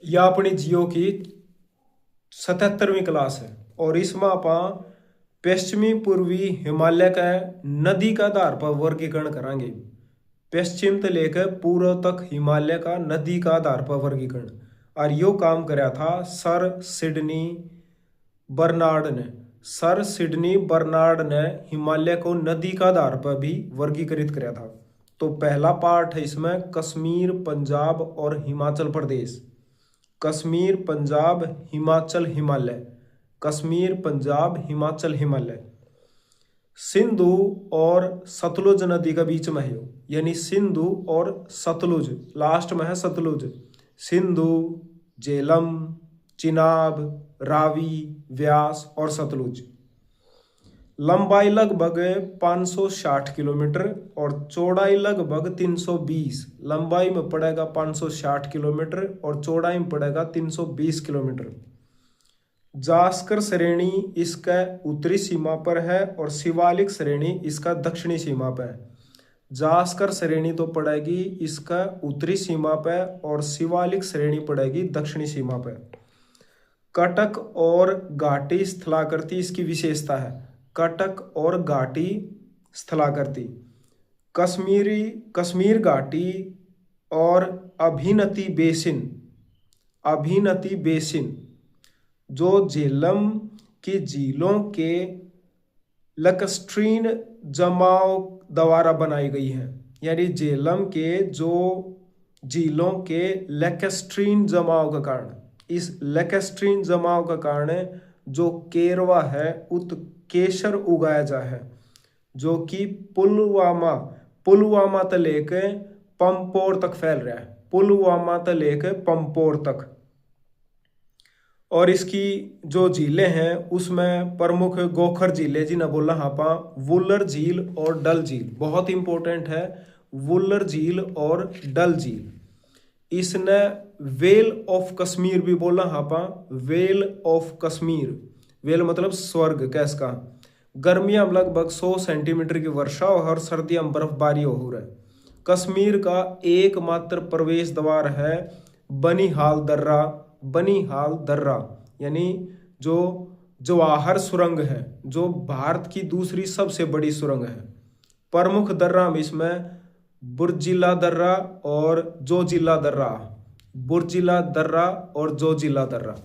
यह अपनी जियो की 77वीं क्लास है और इसमें आप पश्चिमी पूर्वी हिमालय का नदी का आधार पर वर्गीकरण करांगे। पश्चिम से लेकर पूर्व तक हिमालय का नदी का आधार पर वर्गीकरण। और यो काम कराया था सर सिडनी बर्नार्ड ने। सर सिडनी बर्नार्ड ने हिमालय को नदी का आधार पर भी वर्गीकृत कराया था। तो पहला पार्ट है इसमें कश्मीर, पंजाब और हिमाचल प्रदेश। कश्मीर, पंजाब, हिमाचल, हिमालय। कश्मीर, पंजाब, हिमाचल, हिमालय। सिंधु और सतलुज नदी का बीच में है, यानी सिंधु और सतलुज, लास्ट में है सतलुज। सिंधु, झेलम, चिनाब, रावी, व्यास और सतलुज। लंबाई लगभग 560 किलोमीटर और चौड़ाई लगभग 320। लंबाई में पड़ेगा 560 किलोमीटर और चौड़ाई में पड़ेगा 320 किलोमीटर। जास्कर श्रेणी इसका उत्तरी सीमा पर है और शिवालिक श्रेणी इसका दक्षिणी सीमा पर है। जास्कर श्रेणी तो पड़ेगी इसका उत्तरी सीमा पर और शिवालिक श्रेणी पड़ेगी दक्षिणी सीमा पर। कटक और घाटी स्थलाकृति इसकी विशेषता है। कटक और घाटी स्थलाकृति। कश्मीर घाटी और अभिनति बेसिन जो झेलम की झीलों के लैक्स्ट्रीन जमाव द्वारा बनाई गई है। यानी झेलम के जो झीलों के लैक्स्ट्रीन जमाव के कारण, इस लैक्स्ट्रीन जमाव के कारण जो केरवा है उत्केसर उगाया जा है, जो कि पुलवामा तक लेके पंपोर तक फैल रहा है। पुलवामा तक लेके पंपोर तक। और इसकी जो झीलें हैं उसमें प्रमुख गोखर झीलें जिन्हें बोला आपा वुलर झील और डल झील। बहुत इंपॉर्टेंट है वुलर झील और डल झील। इसने वेल ऑफ कश्मीर भी बोला आपा, वेल ऑफ कश्मीर। वेल मतलब स्वर्ग कैस का। गर्मियां में लगभग 100 सेंटीमीटर की वर्षा और सर्दियां में बर्फबारी हो रहा है। कश्मीर का एकमात्र प्रवेश द्वार है बनिहाल दर्रा, यानी जो जवाहर सुरंग है, जो भारत की दूसरी सबसे बड़ी सुरंग है। प्रमुख दर्रा में इसमें बुर्जिला दर्रा और जोजिला दर्रा, बुर्जिला दर्रा और जोजिला दर्रा।